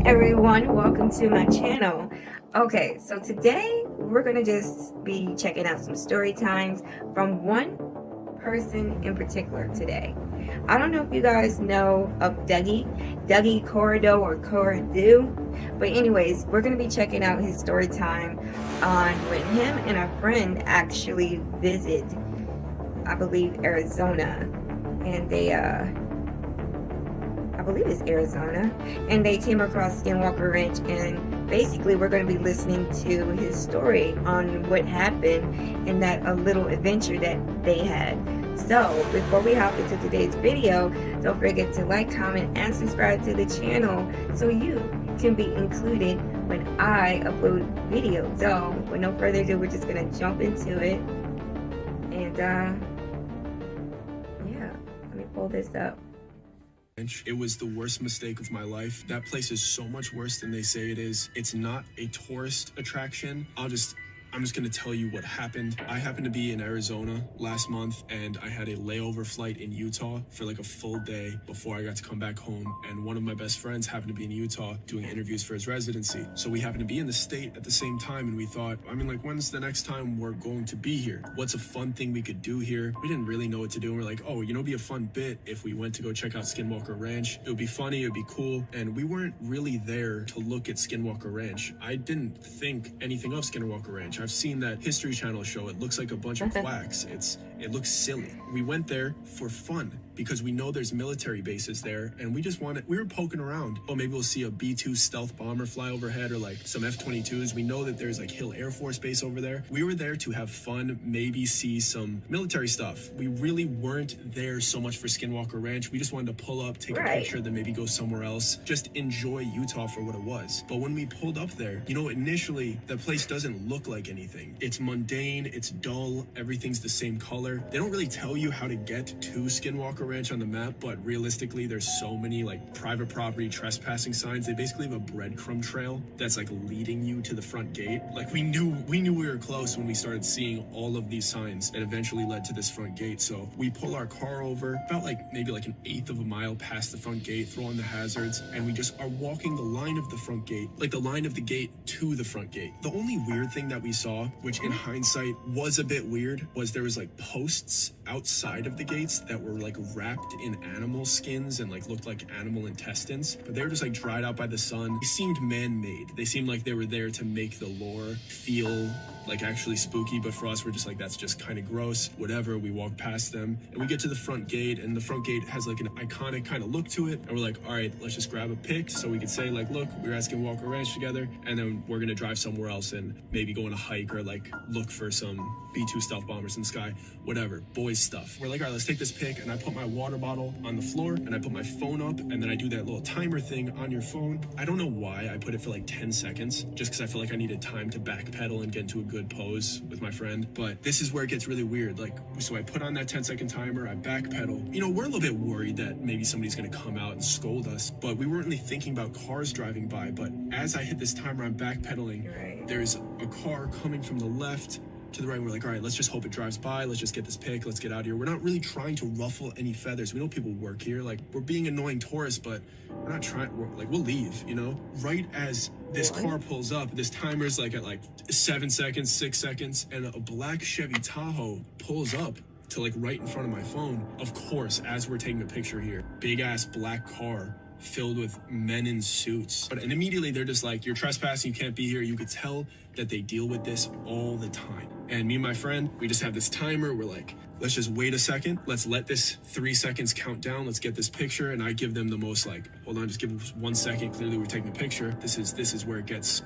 everyone, welcome to my channel. Okay, so today we're gonna just be checking out some story times from one person in particular today. I don't know if you guys know of Dougie Corrado or Corrado, but anyways, we're gonna be checking out his story time on when him and a friend actually visit, I believe, Arizona, and they I believe it's Arizona, and they came across SkinWalker Ranch, and basically we're going to be listening to his story on what happened in that little adventure that they had. So before we hop into today's video, don't forget to like, comment, and subscribe to the channel so you can be included when I upload videos. So with no further ado, we're just going to jump into it, and yeah, let me pull this up. It was the worst mistake of my life. That place is so much worse than they say it is. It's not a tourist attraction. I'm just gonna tell you what happened. I happened to be in Arizona last month, and I had a layover flight in Utah for like a full day before I got to come back home. And one of my best friends happened to be in Utah doing interviews for his residency. So we happened to be in the state at the same time, and we thought, when's the next time we're going to be here? What's a fun thing we could do here? We didn't really know what to do. And we're like, oh, it'd be a fun bit if we went to go check out SkinWalker Ranch. It would be funny, it would be cool. And we weren't really there to look at SkinWalker Ranch. I didn't think anything of SkinWalker Ranch. I've seen that History Channel show. It looks like a bunch of quacks. It looks silly. We went there for fun because we know there's military bases there, and we were poking around. Oh, maybe we'll see a B-2 stealth bomber fly overhead, or like some F-22s. We know that there's like Hill Air Force Base over there. We were there to have fun, maybe see some military stuff. We really weren't there so much for SkinWalker Ranch. We just wanted to pull up, take a picture, then maybe go somewhere else. Just enjoy Utah for what it was. But when we pulled up there, initially the place doesn't look like anything. It's mundane, it's dull, everything's the same color. They don't really tell you how to get to SkinWalker Ranch on the map, but realistically there's so many like private property trespassing signs. They basically have a breadcrumb trail that's like leading you to the front gate. Like we knew we were close when we started seeing all of these signs that eventually led to this front gate. So we pull our car over about maybe an eighth of a mile past the front gate, throw on the hazards, and we just are walking the line of the front gate, like the line of the gate to the front gate. The only weird thing that we saw, which in hindsight was a bit weird, was there was posts outside of the gates that were wrapped in animal skins and looked like animal intestines, but they were just dried out by the sun. They seemed man-made. They seemed like they were there to make the lore feel actually spooky, but for us, we're just that's just kind of gross. Whatever. We walk past them and we get to the front gate, and the front gate has an iconic kind of look to it, and we're like, all right, let's just grab a pic so we could say look, we were at SkinWalker Ranch together, and then we're gonna drive somewhere else and maybe go on a hike or look for some B-2 stealth bombers in the sky, whatever, boys stuff. We're like, all right, let's take this pic, and I put my water bottle on the floor, and I put my phone up, and then I do that little timer thing on your phone. I don't know why I put it for 10 seconds, just because I feel I needed time to backpedal and get into a good pose with my friend. But this is where it gets really weird. So I put on that 10-second timer, I backpedal. We're a little bit worried that maybe somebody's gonna come out and scold us, but we weren't really thinking about cars driving by. But as I hit this timer, I'm backpedaling. There's a car coming from the left to the right. We're like, all right, let's just hope it drives by. Let's just get this pic. Let's get out of here. We're not really trying to ruffle any feathers. We know people work here. We're being annoying tourists, but we're not trying. We'll leave, Right as this car pulls up, this timer's at 7 seconds, 6 seconds, and a black Chevy Tahoe pulls up to right in front of my phone. Of course, as we're taking a picture here, big ass black car filled with men in suits. And immediately they're just you're trespassing, you can't be here. You could tell that they deal with this all the time. And me and my friend, we just have this timer. We're like, let's just wait a second. Let's let this 3 seconds count down. Let's get this picture. And I give them the most hold on, just give us 1 second. Clearly we're taking a picture. This is where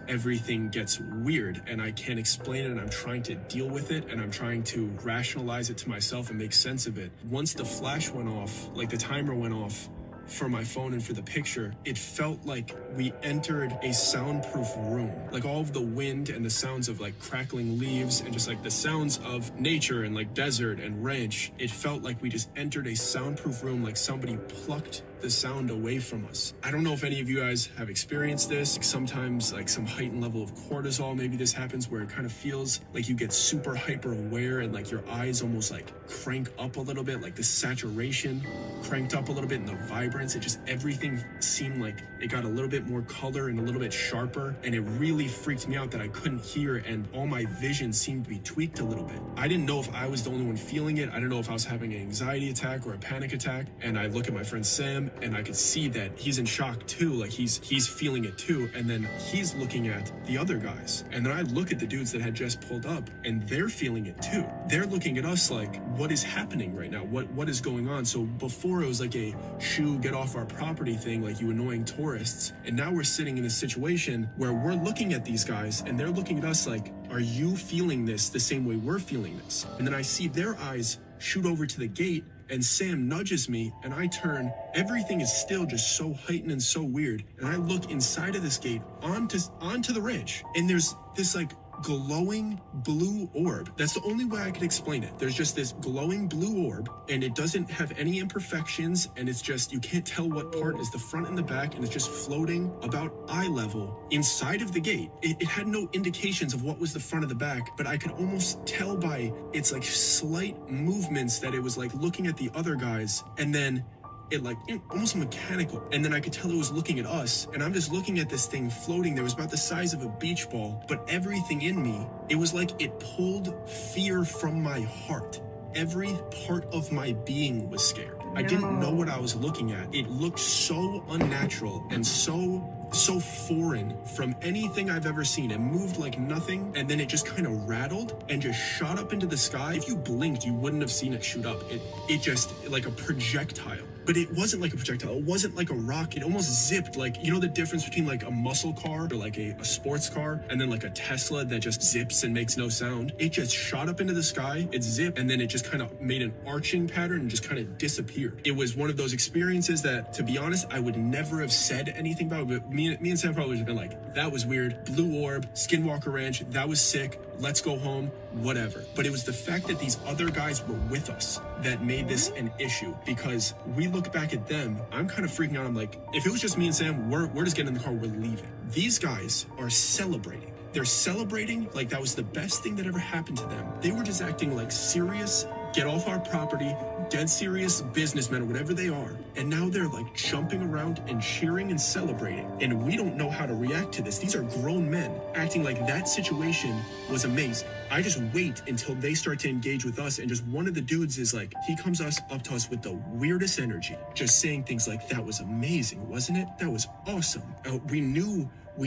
everything gets weird, and I can't explain it, and I'm trying to deal with it, and I'm trying to rationalize it to myself and make sense of it. Once the flash went off, the timer went off, for my phone and for the picture, it felt like we entered a soundproof room. All of the wind and the sounds of crackling leaves and just the sounds of nature and desert and ranch. It felt like we just entered a soundproof room, somebody plucked the sound away from us. I don't know if any of you guys have experienced this. Sometimes like some heightened level of cortisol, maybe this happens where it kind of feels like you get super hyper aware and like your eyes almost like crank up a little bit, like the saturation cranked up a little bit and the vibrance. It just, everything seemed like it got a little bit more color and a little bit sharper, and it really freaked me out that I couldn't hear, and all my vision seemed to be tweaked a little bit. I didn't know if I was the only one feeling it. I didn't know if I was having an anxiety attack or a panic attack. And I look at my friend Sam and I could see that he's in shock too, like he's feeling it too. And then he's looking at the other guys, and then I look at the dudes that had just pulled up and they're feeling it too. They're looking at us like, what is happening right now? What is going on? So before it was like a shoo, get off our property thing, like you annoying tourists, and now we're sitting in a situation where we're looking at these guys and they're looking at us like, are you feeling this the same way we're feeling this? And then I see their eyes shoot over to the gate, and Sam nudges me and I turn. Everything is still just so heightened and so weird, and I look inside of this gate onto the ranch, and there's this like glowing blue orb. That's the only way I could explain it. There's just this glowing blue orb, and it doesn't have any imperfections, and it's just, you can't tell what part is the front and the back, and it's just floating about eye level inside of the gate. It had no indications of what was the front of the back, but I could almost tell by its like slight movements that it was like looking at the other guys, and then it like almost mechanical, and then I could tell it was looking at us, and I'm just looking at this thing floating there. It was about the size of a beach ball, but everything in me, it was like it pulled fear from my heart. Every part of my being was scared. I didn't know what I was looking at. It looked so unnatural and so foreign from anything I've ever seen. It moved like nothing, and then it just kind of rattled and just shot up into the sky. If you blinked, you wouldn't have seen it shoot up. It just, like a projectile. But it wasn't like a projectile. It wasn't like a rocket. It almost zipped. Like, you know the difference between like a muscle car or like a sports car, and then like a Tesla that just zips and makes no sound? It just shot up into the sky, it zipped, and then it just kind of made an arching pattern and just kind of disappeared. It was one of those experiences that, to be honest, I would never have said anything about, but me and Sam probably would have been like, that was weird, blue orb, SkinWalker Ranch, that was sick, let's go home, whatever. But it was the fact that these other guys were with us that made this an issue, because we look back at them, I'm kind of freaking out. I'm like, if it was just me and Sam, we're just getting in the car, we're leaving. These guys are celebrating. They're celebrating like that was the best thing that ever happened to them. They were just acting like serious, get off our property, dead serious businessmen or whatever they are. And now they're like jumping around and cheering and celebrating. And we don't know how to react to this. These are grown men acting like that situation was amazing. I just wait until they start to engage with us. And just one of the dudes is like, he comes up to us with the weirdest energy, just saying things like, that was amazing, wasn't it? That was awesome. We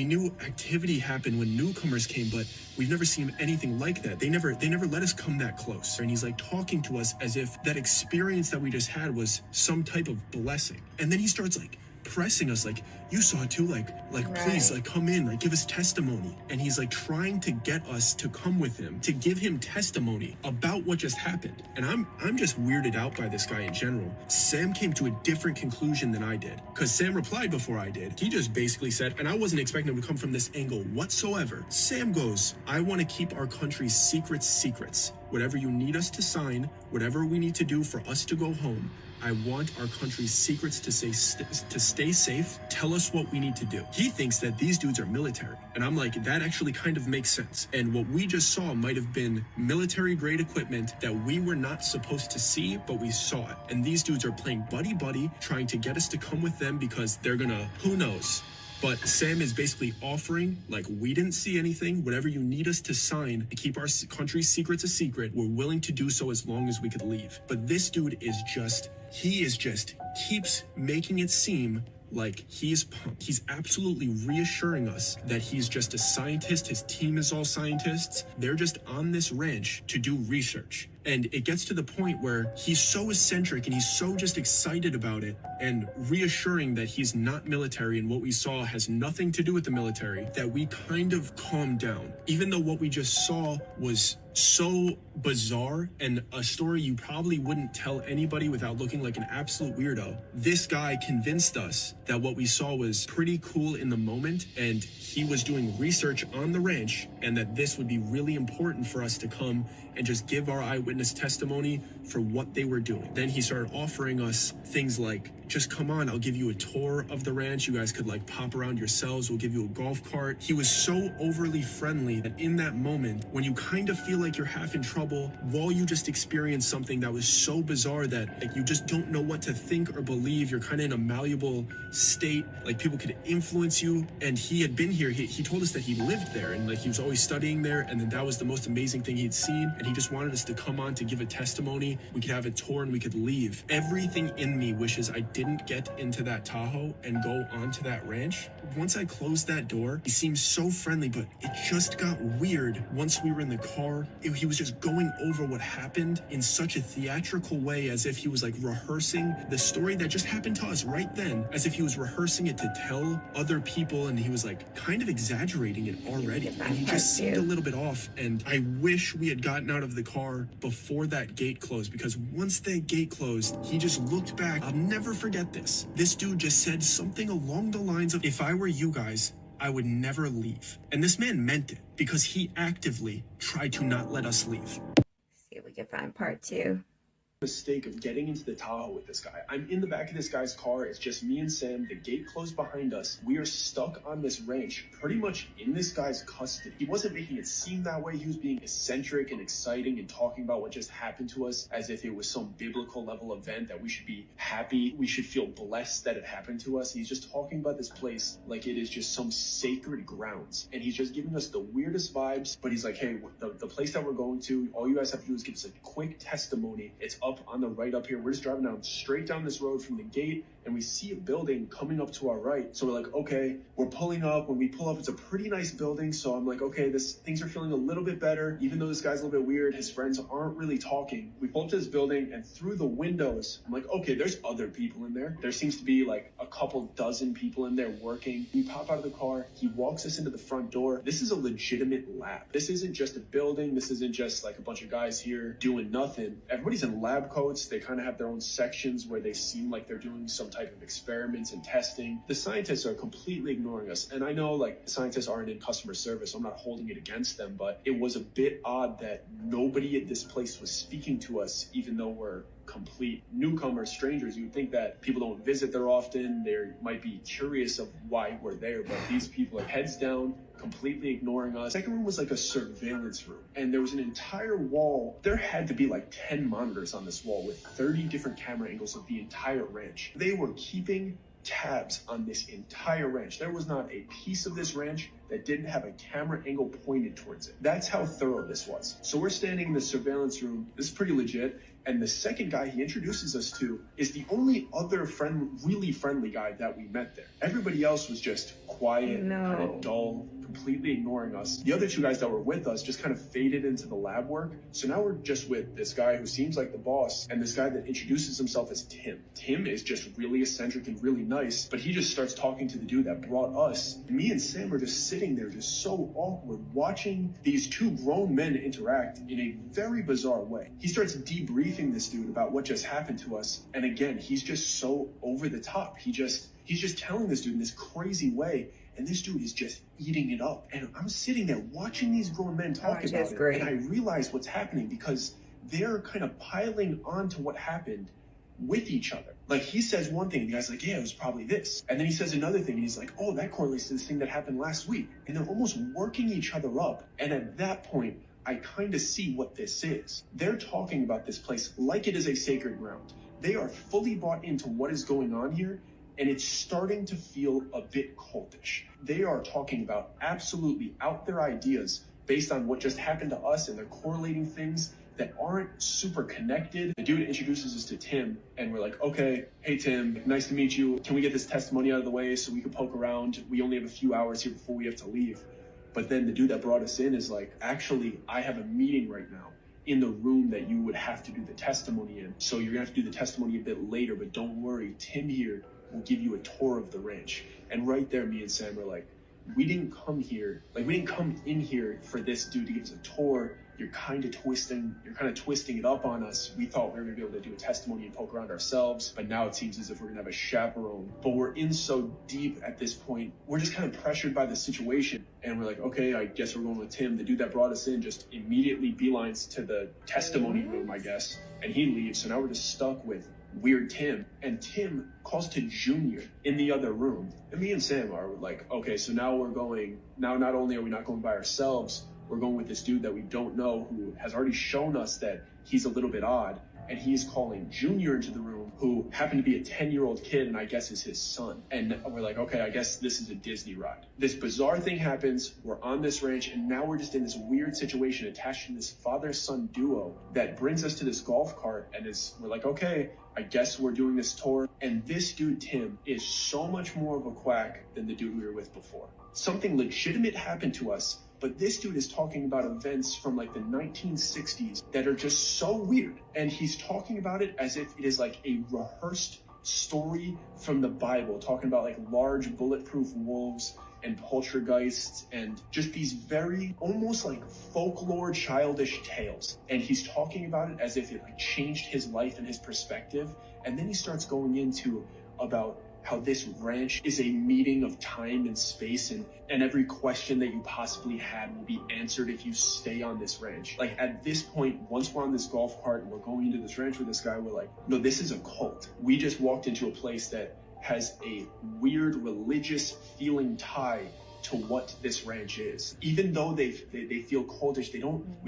knew activity happened when newcomers came, but we've never seen anything like that. They never let us come that close. And he's like talking to us as if that experience that we just had was some type of blessing. And then he starts like pressing us like, you saw it too, like right. Please, like, come in, like, give us testimony. And he's like trying to get us to come with him, to give him testimony about what just happened. And I'm just weirded out by this guy in general. Sam came to a different conclusion than I did, because Sam replied before I did. He just basically said, and I wasn't expecting him to come from this angle whatsoever. Sam goes, I want to keep our country's secrets. Whatever you need us to sign, whatever we need to do for us to go home, I want our country's secrets to stay safe. Tell us what we need to do. He thinks that these dudes are military. And I'm like, that actually kind of makes sense. And what we just saw might have been military grade equipment that we were not supposed to see, but we saw it. And these dudes are playing buddy-buddy, trying to get us to come with them because they're gonna, who knows? But Sam is basically offering, like, we didn't see anything. Whatever you need us to sign to keep our country's secrets a secret, we're willing to do so as long as we could leave. But this dude is just, keeps making it seem like he's pumped. He's absolutely reassuring us that he's just a scientist. His team is all scientists. They're just on this ranch to do research. And it gets to the point where he's so eccentric and he's so just excited about it and reassuring that he's not military and what we saw has nothing to do with the military, that we kind of calmed down. Even though what we just saw was so bizarre and a story you probably wouldn't tell anybody without looking like an absolute weirdo. This guy convinced us that what we saw was pretty cool in the moment, and he was doing research on the ranch, and that this would be really important for us to come and just give our eyewitness testimony for what they were doing. Then he started offering us things like, just come on, I'll give you a tour of the ranch. You guys could like pop around yourselves. We'll give you a golf cart. He was so overly friendly that in that moment, when you kind of feel like you're half in trouble, while you just experienced something that was so bizarre that like you just don't know what to think or believe, you're kind of in a malleable state, like people could influence you. And he had been here. He told us that he lived there and like he was always studying there. And then that was the most amazing thing he'd seen. And he just wanted us to come on to give a testimony. We could have a tour and we could leave. Everything in me wishes I didn't get into that Tahoe and go onto that ranch. Once I closed that door, he seemed so friendly, but it just got weird once we were in the car. He was just going over what happened in such a theatrical way, as if he was like rehearsing the story that just happened to us right then, as if he was rehearsing it to tell other people, and he was like kind of exaggerating it already. And he just seemed a little bit off, and I wish we had gotten out of the car before that gate closed, because once that gate closed, he just looked back. I'll never forget this. This dude just said something along the lines of, if I were you guys, I would never leave. And this man meant it, because he actively tried to not let us leave. See if we can find part 2. Mistake of getting into the Tahoe with this guy. I'm in the back of this guy's car. It's just me and Sam. The gate closed behind us. We are stuck on this ranch, pretty much in this guy's custody. He wasn't making it seem that way. He was being eccentric and exciting and talking about what just happened to us as if it was some biblical level event that we should be happy. We should feel blessed that it happened to us. He's just talking about this place like it is just some sacred grounds. And he's just giving us the weirdest vibes. But he's like, hey, the place that we're going to, all you guys have to do is give us a quick testimony. It's up on the right up here. We're just driving down straight down this road from the gate, and we see a building coming up to our right. So we're like, okay, we're pulling up. When we pull up, it's a pretty nice building. So I'm like, okay, things are feeling a little bit better. Even though this guy's a little bit weird, his friends aren't really talking. We pull up to this building, and through the windows, I'm like, okay, there's other people in there. There seems to be like a couple dozen people in there working. We pop out of the car. He walks us into the front door. This is a legitimate lab. This isn't just a building. This isn't just like a bunch of guys here doing nothing. Everybody's in lab coats. They kind of have their own sections where they seem like they're doing some type of experiments and testing. The scientists are completely ignoring us. And I know like the scientists aren't in customer service, so I'm not holding it against them, but it was a bit odd that nobody at this place was speaking to us, even though we're complete newcomers, strangers. You would think that people don't visit there often. They might be curious of why we're there, but these people are heads down, completely ignoring us. Second room was like a surveillance room, and there was an entire wall. There had to be like 10 monitors on this wall with 30 different camera angles of the entire ranch. They were keeping tabs on this entire ranch. There was not a piece of this ranch that didn't have a camera angle pointed towards it. That's how thorough this was. So we're standing in the surveillance room. This is pretty legit. And the second guy he introduces us to is the only other really friendly guy that we met there. Everybody else was just quiet, kind of dull, completely ignoring us. The other two guys that were with us just kind of faded into the lab work. So now we're just with this guy who seems like the boss and this guy that introduces himself as Tim. Tim is just really eccentric and really nice, but he just starts talking to the dude that brought us. Me and Sam are just sitting there just so awkward, watching these two grown men interact in a very bizarre way. He starts debriefing this dude about what just happened to us. And again, he's just so over the top. He's just telling this dude in this crazy way. And this dude is just eating it up. And I'm sitting there watching these grown men talk about it. And I realize what's happening because they're kind of piling on to what happened with each other. Like he says one thing, and the guy's like, yeah, it was probably this. And then he says another thing, and he's like, oh, that correlates to this thing that happened last week. And they're almost working each other up. And at that point, I kind of see what this is. They're talking about this place like it is a sacred ground. They are fully bought into what is going on here, and it's starting to feel a bit cultish. They are talking about absolutely out their ideas based on what just happened to us, and they're correlating things that aren't super connected. The dude introduces us to Tim, and we're like, okay, hey Tim, nice to meet you. Can we get this testimony out of the way so we can poke around? We only have a few hours here before we have to leave. But then the dude that brought us in is like, actually, I have a meeting right now in the room that you would have to do the testimony in. So you're gonna have to do the testimony a bit later, but don't worry, Tim here will give you a tour of the ranch. And right there, me and Sam are like, we didn't come in here for this dude to give us a tour you're kind of twisting it up on us. We thought we were gonna be able to do a testimony and poke around ourselves, but now it seems as if we're gonna have a chaperone. But we're in so deep at this point, we're just kind of pressured by the situation. And we're like, okay, I guess we're going with Tim. The dude that brought us in just immediately beelines to the testimony room, I guess, and he leaves. So now we're just stuck with weird Tim. And Tim calls to Junior in the other room. And me and Sam are like, okay, so now not only are we not going by ourselves, we're going with this dude that we don't know, who has already shown us that he's a little bit odd. And he is calling Junior into the room, who happened to be a 10-year-old kid, and I guess is his son. And we're like, okay, I guess this is a Disney ride. This bizarre thing happens, we're on this ranch, and now we're just in this weird situation attached to this father-son duo that brings us to this golf cart, and we're like, okay, I guess we're doing this tour. And this dude, Tim, is so much more of a quack than the dude we were with before. Something legitimate happened to us, but this dude is talking about events from like the 1960s that are just so weird. And he's talking about it as if it is like a rehearsed story from the Bible, talking about like large bulletproof wolves and poltergeists and just these very almost like folklore childish tales. And he's talking about it as if it like changed his life and his perspective. And then he starts going into about how this ranch is a meeting of time and space, and every question that you possibly had will be answered if you stay on this ranch. Like at this point, once we're on this golf cart and we're going into this ranch with this guy, we're like, no, this is a cult. We just walked into a place that has a weird religious feeling tie to what this ranch is. Even though they feel cultish, we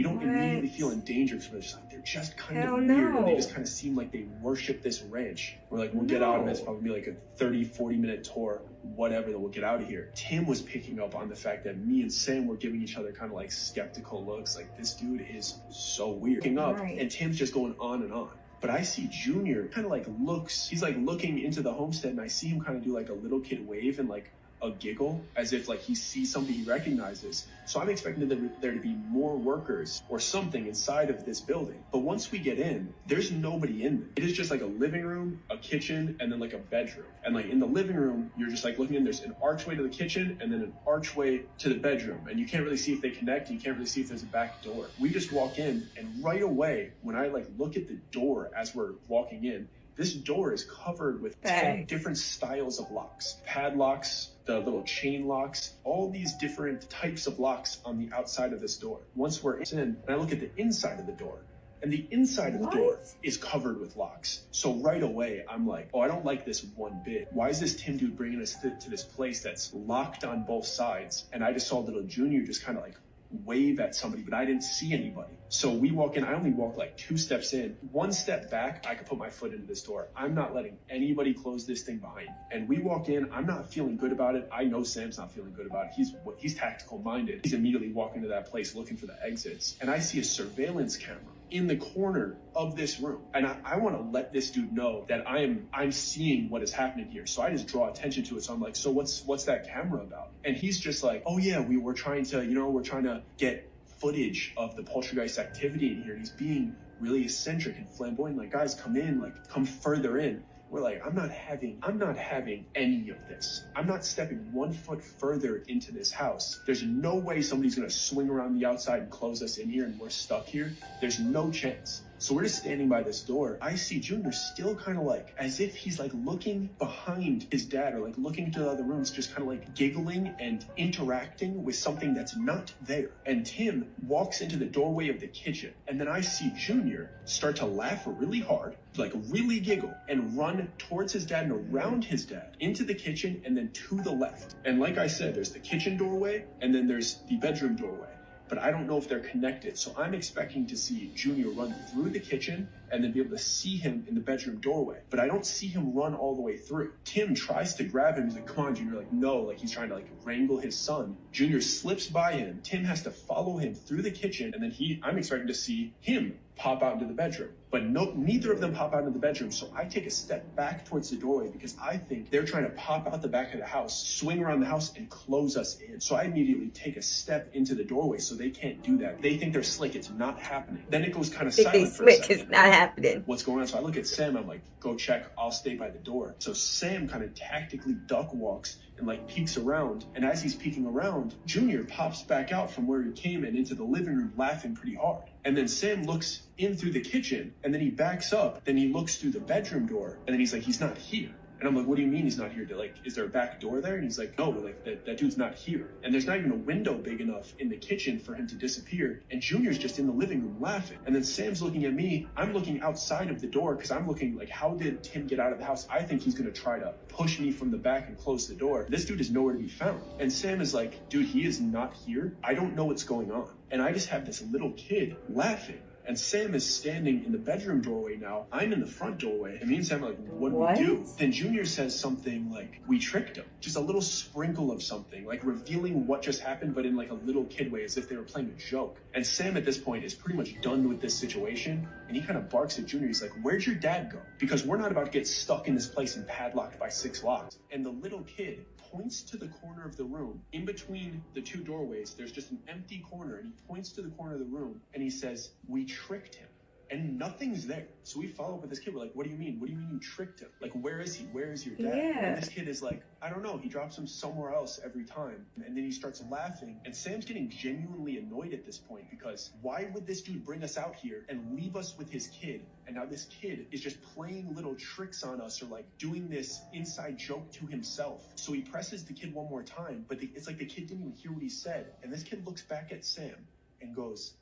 don't immediately feel in danger, because they're just kind of weird, and they just kind of seem like they worship this ranch. We're like, we'll get out of this, probably like a 30-40 minute tour, whatever, then we'll get out of here. Tim was picking up on the fact that me and Sam were giving each other kind of like skeptical looks, like this dude is so weird. Picking up, and Tim's just going on and on. But I see Junior kind of like he's like looking into the homestead, and I see him kind of do like a little kid wave and like a giggle, as if like he sees somebody he recognizes. So I'm expecting there to be more workers or something inside of this building. But once we get in, there's nobody in there. It is just like a living room, a kitchen, and then like a bedroom. And like in the living room, you're just like looking in, there's an archway to the kitchen and then an archway to the bedroom. And you can't really see if they connect. You can't really see if there's a back door. We just walk in, and right away, when I like look at the door as we're walking in, this door is covered with 10 different styles of locks. Padlocks, the little chain locks, all these different types of locks on the outside of this door. Once we're in, and I look at the inside of the door, and the inside of the door is covered with locks. So right away, I'm like, oh, I don't like this one bit. Why is this Tim dude bringing us to this place that's locked on both sides? And I just saw little Junior just kind of like wave at somebody, but I didn't see anybody. So we walk in, I only walk like 2 steps in. 1 step back, I could put my foot into this door. I'm not letting anybody close this thing behind me. And we walk in, I'm not feeling good about it. I know Sam's not feeling good about it. He's tactical minded. He's immediately walking to that place looking for the exits. And I see a surveillance camera in the corner of this room. And I want to let this dude know that I'm seeing what is happening here. So I just draw attention to it. So I'm like, so what's that camera about? And he's just like, oh yeah, we're trying to get footage of the poltergeist activity in here. And he's being really eccentric and flamboyant. Like, guys, come in, like come further in. We're like, I'm not having any of this. I'm not stepping 1 foot further into this house. There's no way somebody's gonna swing around the outside and close us in here and we're stuck here. There's no chance. So we're just standing by this door. I see Junior still kind of like, as if he's like looking behind his dad or like looking to the other rooms, just kind of like giggling and interacting with something that's not there. And Tim walks into the doorway of the kitchen. And then I see Junior start to laugh really hard, like really giggle, and run towards his dad and around his dad into the kitchen and then to the left. And like I said, there's the kitchen doorway and then there's the bedroom doorway. But I don't know if they're connected. So I'm expecting to see Junior run through the kitchen and then be able to see him in the bedroom doorway. But I don't see him run all the way through. Tim tries to grab him. He's like, come on, Junior. Like, no, like he's trying to like wrangle his son. Junior slips by him. Tim has to follow him through the kitchen. And then I'm expecting to see him pop out into the bedroom. But neither of them pop out into the bedroom. So I take a step back towards the doorway because I think they're trying to pop out the back of the house, swing around the house, and close us in. So I immediately take a step into the doorway so they can't do that. They think they're slick. It's not happening. Then it goes kind of silent for a second. It's not happening. What's going on? So I look at Sam. I'm like, go check. I'll stay by the door. So Sam kind of tactically duck walks and like peeks around. And as he's peeking around, Junior pops back out from where he came in into the living room laughing pretty hard. And then Sam looks in through the kitchen, and then he backs up, then he looks through the bedroom door, and then he's like, he's not here. And I'm like, what do you mean he's not here? Like, is there a back door there? And he's like, no, like that dude's not here. And there's not even a window big enough in the kitchen for him to disappear. And Junior's just in the living room laughing. And then Sam's looking at me. I'm looking outside of the door because I'm looking like, how did Tim get out of the house? I think he's going to try to push me from the back and close the door. This dude is nowhere to be found. And Sam is like, dude, he is not here. I don't know what's going on. And I just have this little kid laughing. And Sam is standing in the bedroom doorway now. I'm in the front doorway. And me and Sam are like, what do we do? Then Junior says something like, we tricked him. Just a little sprinkle of something, like revealing what just happened, but in like a little kid way, as if they were playing a joke. And Sam at this point is pretty much done with this situation. And he kind of barks at Junior. He's like, where'd your dad go? Because we're not about to get stuck in this place and padlocked by 6 locks. And the little kid points to the corner of the room. In between the 2 doorways, there's just an empty corner, and he points to the corner of the room and he says, we tricked him. And nothing's there. So we follow up with this kid. We're like, what do you mean? What do you mean you tricked him? Like, where is he? Where is your dad? Yeah. And this kid is like, I don't know. He drops him somewhere else every time. And then he starts laughing. And Sam's getting genuinely annoyed at this point because why would this dude bring us out here and leave us with his kid? And now this kid is just playing little tricks on us or like doing this inside joke to himself. So he presses the kid one more time, but it's like the kid didn't even hear what he said. And this kid looks back at Sam and goes,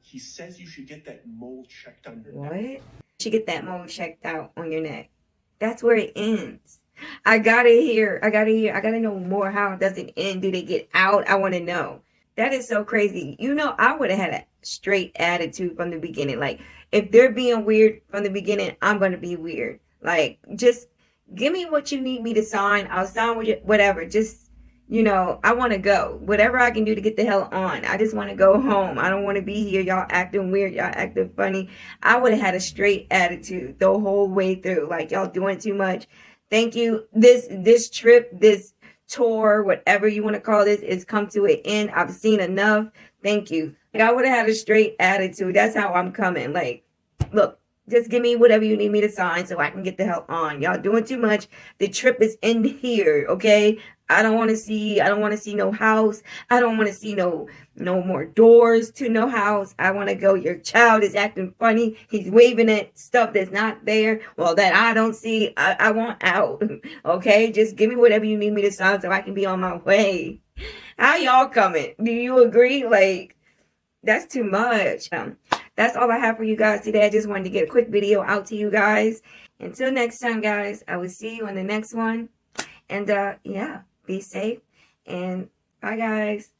he says you should get that mole checked on your neck. What? You should get that mole checked out on your neck. That's where it ends. I gotta know more. How does it end? Do they get out? I want to know. That is so crazy. You know, I would have had a straight attitude from the beginning. Like, if they're being weird from the beginning, I'm going to be weird. Like, just give me what you need me to sign. I'll sign with you, whatever. Just, you know, I want to go. Whatever I can do to get the hell on. I just want to go home. I don't want to be here. Y'all acting weird. Y'all acting funny. I would have had a straight attitude the whole way through. Like, y'all doing too much. Thank you. This trip, this tour, whatever you want to call this, is come to an end. I've seen enough. Thank you. Like, I would have had a straight attitude. That's how I'm coming. Like, look, just give me whatever you need me to sign so I can get the hell on. Y'all doing too much. The trip is in here, okay? I don't want to see no house. I don't want to see no more doors to no house. I want to go. Your child is acting funny. He's waving at stuff that's not there. Well, that I don't see. I want out. Okay? Just give me whatever you need me to sign so I can be on my way. How y'all coming? Do you agree? Like, that's too much. That's all I have for you guys today. I just wanted to get a quick video out to you guys. Until next time, guys, I will see you on the next one. And, yeah, be safe. And bye, guys.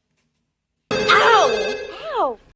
Ow! Ow!